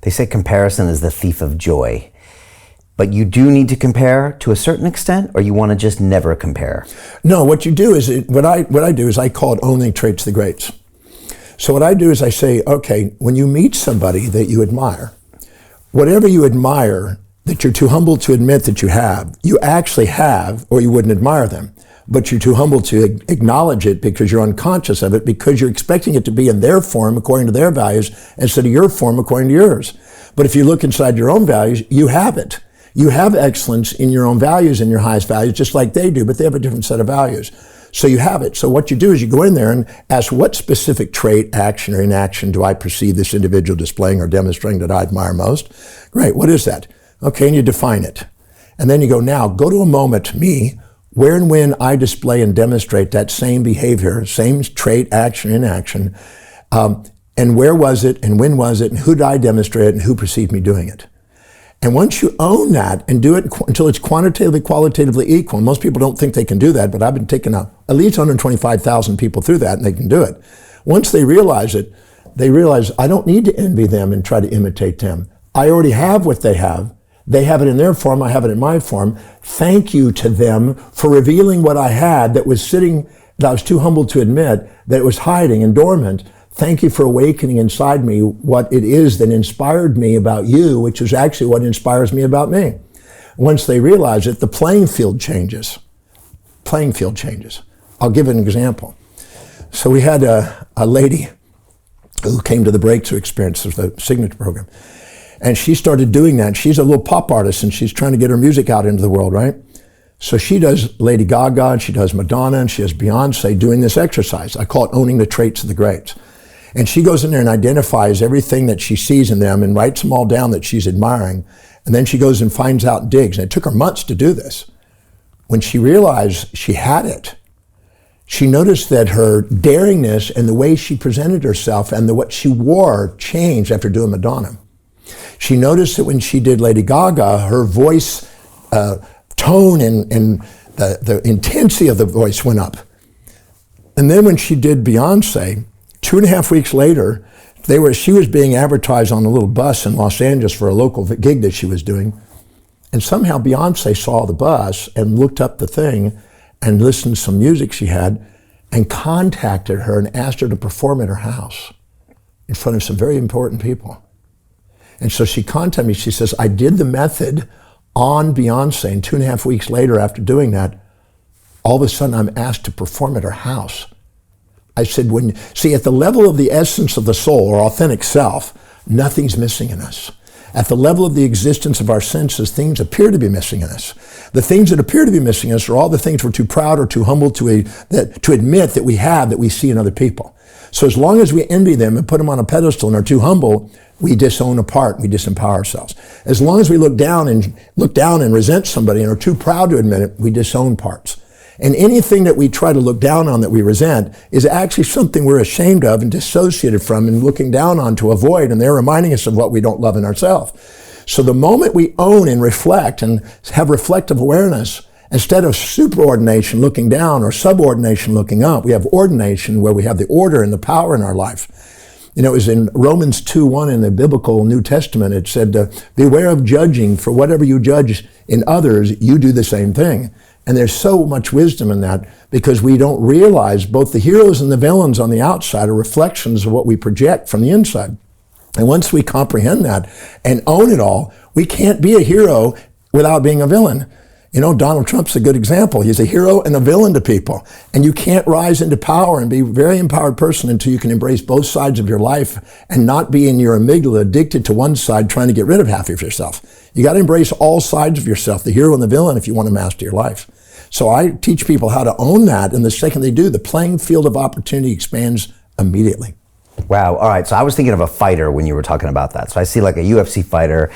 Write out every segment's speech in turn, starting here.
They say comparison is the thief of joy. But you do need to compare to a certain extent, or you want to just never compare? No, what you do is, what I do is I call it owning traits of the greats. So what I do is I say, okay, when you meet somebody that you admire, whatever you admire that you're too humble to admit that you actually have, or you wouldn't admire them. But you're too humble to acknowledge it because you're unconscious of it, because you're expecting it to be in their form according to their values instead of your form according to yours. But if you look inside your own values, you have it. You have excellence in your own values and your highest values, just like they do, but they have a different set of values. So you have it. So what you do is you go in there and ask, what specific trait, action, or inaction do I perceive this individual displaying or demonstrating that I admire most? Great, what is that? Okay, and you define it. And then you go, now, go to a moment, me, where and when I display and demonstrate that same behavior, same trait, action, inaction, and where was it, and when was it, and who did I demonstrate it, and who perceived me doing it? And once you own that and do it until it's quantitatively, qualitatively equal, and most people don't think they can do that, but I've been taking at least 125,000 people through that, and they can do it. Once they realize it, they realize, I don't need to envy them and try to imitate them. I already have what they have. They have it in their form, I have it in my form. Thank you to them for revealing what I had that was sitting, that I was too humble to admit, that it was hiding and dormant. Thank you for awakening inside me what it is that inspired me about you, which is actually what inspires me about me. Once they realize it, the playing field changes. Playing field changes. I'll give an example. So we had a lady who came to the Breakthrough Experience, the signature program. And she started doing that. She's a little pop artist, and she's trying to get her music out into the world, right? So she does Lady Gaga, and she does Madonna, and she has Beyonce doing this exercise. I call it owning the traits of the greats. And she goes in there and identifies everything that she sees in them and writes them all down that she's admiring. And then she goes and finds out and digs. And it took her months to do this. When she realized she had it, she noticed that her daringness and the way she presented herself and what she wore changed after doing Madonna. She noticed that when she did Lady Gaga, her voice tone and the intensity of the voice went up. And then when she did Beyonce, 2.5 weeks later, she was being advertised on a little bus in Los Angeles for a local gig that she was doing. And somehow Beyonce saw the bus and looked up the thing and listened to some music she had and contacted her and asked her to perform at her house in front of some very important people. And so she contacted me. She says, I did the method on Beyonce, and 2.5 weeks later after doing that, all of a sudden I'm asked to perform at her house. I said, at the level of the essence of the soul or authentic self, nothing's missing in us. At the level of the existence of our senses, things appear to be missing in us. The things that appear to be missing in us are all the things we're too proud or too humble to admit that we have, that we see in other people. So as long as we envy them and put them on a pedestal and are too humble, we disown a part, we disempower ourselves. As long as we look down and resent somebody and are too proud to admit it, we disown parts. And anything that we try to look down on that we resent is actually something we're ashamed of and dissociated from and looking down on to avoid, and they're reminding us of what we don't love in ourselves. So the moment we own and reflect and have reflective awareness, instead of superordination looking down or subordination looking up, we have ordination where we have the order and the power in our life. You know, it was in Romans 2:1 in the biblical New Testament, it said, beware of judging, for whatever you judge in others, you do the same thing. And there's so much wisdom in that because we don't realize both the heroes and the villains on the outside are reflections of what we project from the inside. And once we comprehend that and own it all, we can't be a hero without being a villain. You know, Donald Trump's a good example. He's a hero and a villain to people. And you can't rise into power and be a very empowered person until you can embrace both sides of your life and not be in your amygdala addicted to one side trying to get rid of half of yourself. You got to embrace all sides of yourself, the hero and the villain, if you want to master your life. So I teach people how to own that, and the second they do, the playing field of opportunity expands immediately. Wow. All right. So I was thinking of a fighter when you were talking about that. So I see like a UFC fighter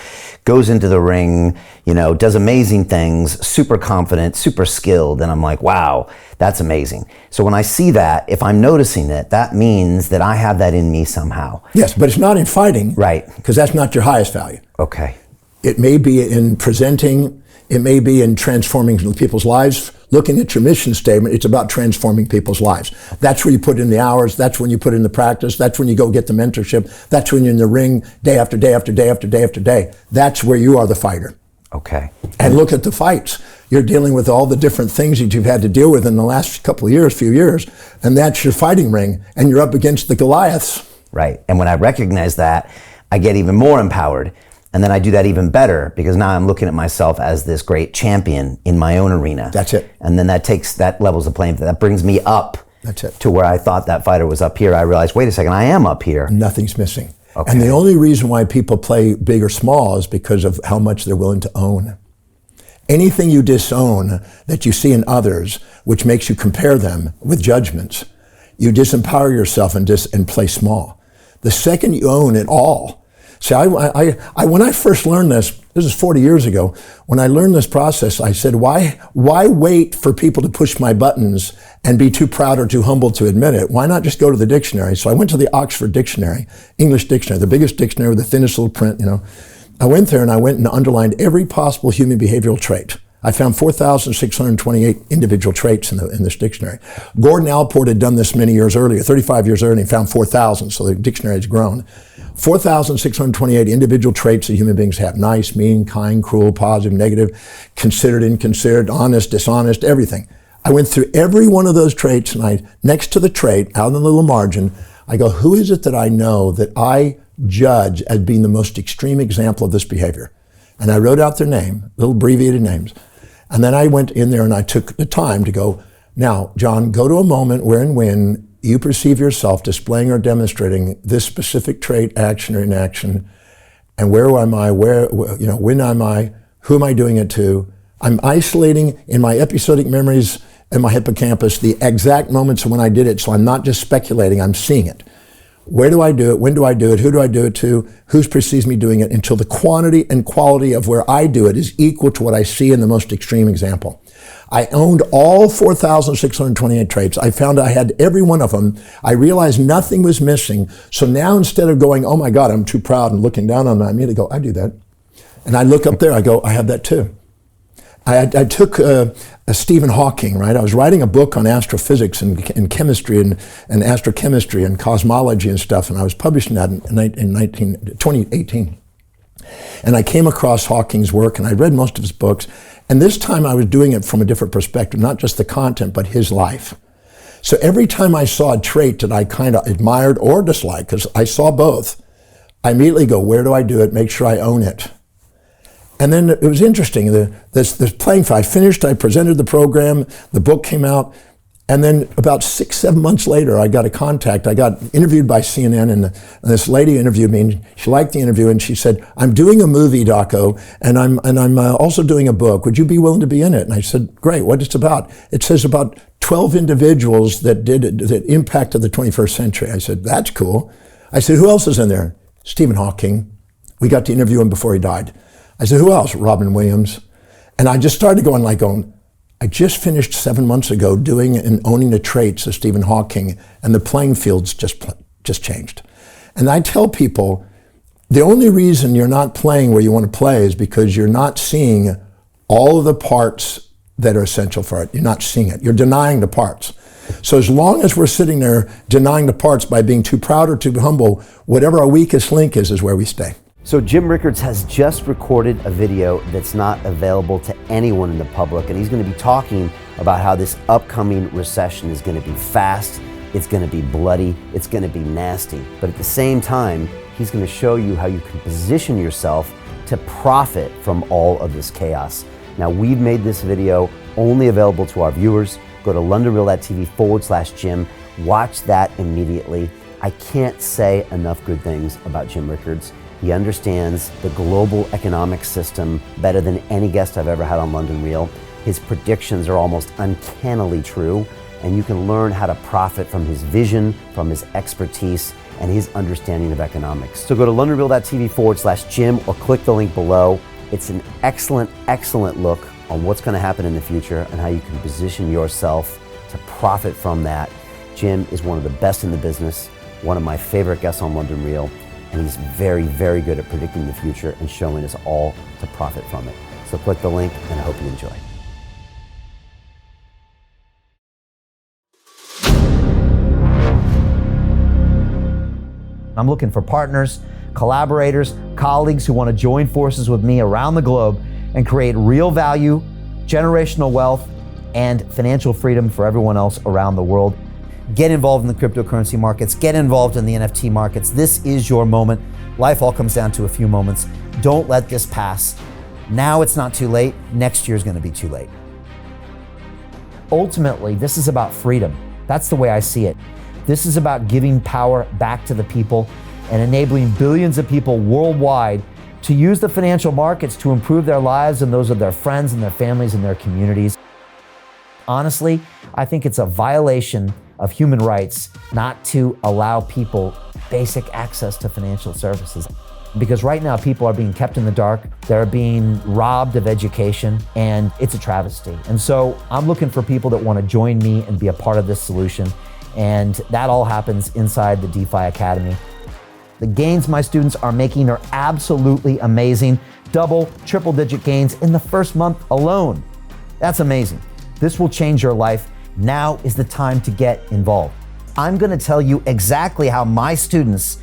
goes into the ring, you know, does amazing things, super confident, super skilled. And I'm like, wow, that's amazing. So when I see that, if I'm noticing it, that means that I have that in me somehow. Yes, but it's not in fighting. Right. Because that's not your highest value. Okay. It may be in presenting, it may be in transforming people's lives looking at your mission statement, it's about transforming people's lives. That's where you put in the hours. That's when you put in the practice. That's when you go get the mentorship. That's when you're in the ring day after day after day after day after day. That's where you are the fighter. Okay. And look at the fights. You're dealing with all the different things that you've had to deal with in the last few years, and that's your fighting ring, and you're up against the Goliaths. Right. And when I recognize that, I get even more empowered. And then I do that even better because now I'm looking at myself as this great champion in my own arena. That's it. And then that levels the playing field. That brings me up. That's it. To where I thought that fighter was up here. I realized, wait a second, I am up here. Nothing's missing. Okay. And the only reason why people play big or small is because of how much they're willing to own. Anything you disown that you see in others, which makes you compare them with judgments, you disempower yourself and play small. The second you own it all. See, when I first learned this is 40 years ago, when I learned this process, I said, why wait for people to push my buttons and be too proud or too humble to admit it? Why not just go to the dictionary? So I went to the Oxford Dictionary, English dictionary, the biggest dictionary with the thinnest little print, I went there and I went and underlined every possible human behavioral trait. I found 4,628 individual traits in this dictionary. Gordon Allport had done this many years earlier, 35 years earlier, and he found 4,000, so the dictionary has grown. 4,628 individual traits that human beings have: nice, mean, kind, cruel, positive, negative, considered, inconsiderate, honest, dishonest, everything. I went through every one of those traits, and next to the trait, out in the little margin, I go, who is it that I know that I judge as being the most extreme example of this behavior? And I wrote out their name, little abbreviated names. And then I went in there and I took the time to go, now, John, go to a moment where and when you perceive yourself displaying or demonstrating this specific trait, action or inaction, and where am I, when am I, who am I doing it to? I'm isolating in my episodic memories and my hippocampus the exact moments when I did it, so I'm not just speculating, I'm seeing it. Where do I do it? When do I do it? Who do I do it to? Who perceives me doing it? Until the quantity and quality of where I do it is equal to what I see in the most extreme example. I owned all 4,628 traits. I found I had every one of them. I realized nothing was missing. So now instead of going, oh my God, I'm too proud and looking down on that, I immediately go, I do that. And I look up there, I go, I have that too. I took Stephen Hawking, right? I was writing a book on astrophysics and chemistry and astrochemistry and cosmology and stuff, and I was publishing that in 2018. And I came across Hawking's work, and I read most of his books, and this time I was doing it from a different perspective, not just the content, but his life. So every time I saw a trait that I kind of admired or disliked, because I saw both, I immediately go, where do I do it? Make sure I own it. And then it was interesting, this playing field, I finished, I presented the program, the book came out, and then about 6-7 months later, I got a contact. I got interviewed by CNN, and this lady interviewed me, and she liked the interview, and she said, I'm doing a movie, Daco, and I'm also doing a book. Would you be willing to be in it? And I said, great, what it's about? It says about 12 individuals that impacted the 21st century. I said, that's cool. I said, who else is in there? Stephen Hawking. We got to interview him before he died. I said, who else? Robin Williams. And I just started going, I just finished 7 months ago doing and owning the traits of Stephen Hawking, and the playing field's just changed. And I tell people, the only reason you're not playing where you want to play is because you're not seeing all of the parts that are essential for it. You're not seeing it. You're denying the parts. So as long as we're sitting there denying the parts by being too proud or too humble, whatever our weakest link is where we stay. So Jim Rickards has just recorded a video that's not available to anyone in the public, and he's going to be talking about how this upcoming recession is going to be fast, it's going to be bloody, it's going to be nasty. But at the same time, he's going to show you how you can position yourself to profit from all of this chaos. Now, we've made this video only available to our viewers. Go to londonreal.tv/Jim. Watch that immediately. I can't say enough good things about Jim Rickards. He understands the global economic system better than any guest I've ever had on London Real. His predictions are almost uncannily true, and you can learn how to profit from his vision, from his expertise, and his understanding of economics. So go to londonreal.tv/Jim or click the link below. It's an excellent, excellent look on what's going to happen in the future and how you can position yourself to profit from that. Jim is one of the best in the business, one of my favorite guests on London Real, and he's very, very good at predicting the future and showing us all to profit from it. So click the link, and I hope you enjoy. I'm looking for partners, collaborators, colleagues who want to join forces with me around the globe and create real value, generational wealth, and financial freedom for everyone else around the world. Get involved in the cryptocurrency markets, get involved in the NFT markets. This is your moment. Life all comes down to a few moments. Don't let this pass. Now it's not too late. Next year's going to be too late. Ultimately, this is about freedom. That's the way I see it. This is about giving power back to the people and enabling billions of people worldwide to use the financial markets to improve their lives and those of their friends and their families and their communities. Honestly, I think it's a violation of human rights not to allow people basic access to financial services. Because right now people are being kept in the dark, they're being robbed of education, and it's a travesty. And so I'm looking for people that want to join me and be a part of this solution. And that all happens inside the DeFi Academy. The gains my students are making are absolutely amazing. Double, triple digit gains in the first month alone. That's amazing. This will change your life. Now is the time to get involved. I'm going to tell you exactly how my students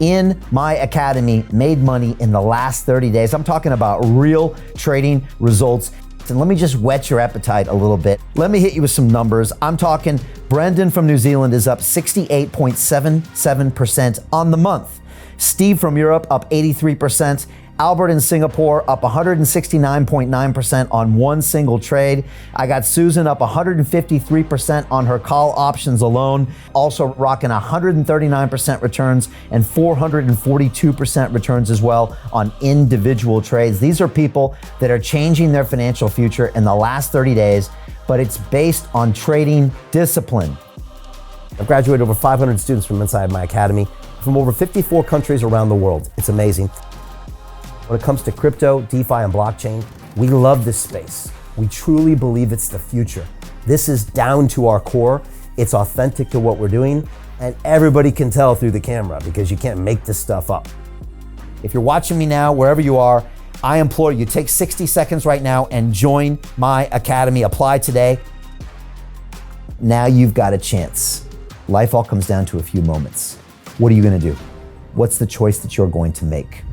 in my academy made money in the last 30 days. I'm talking about real trading results. And let me just whet your appetite a little bit. Let me hit you with some numbers. I'm talking Brendan from New Zealand is up 68.77% on the month. Steve from Europe up 83%. Albert in Singapore up 169.9% on one single trade. I got Susan up 153% on her call options alone, also rocking 139% returns and 442% returns as well on individual trades. These are people that are changing their financial future in the last 30 days, but it's based on trading discipline. I've graduated over 500 students from inside my academy from over 54 countries around the world. It's amazing. When it comes to crypto, DeFi, and blockchain, we love this space. We truly believe it's the future. This is down to our core. It's authentic to what we're doing, and everybody can tell through the camera because you can't make this stuff up. If you're watching me now, wherever you are, I implore you, take 60 seconds right now and join my academy. Apply today. Now you've got a chance. Life all comes down to a few moments. What are you going to do? What's the choice that you're going to make?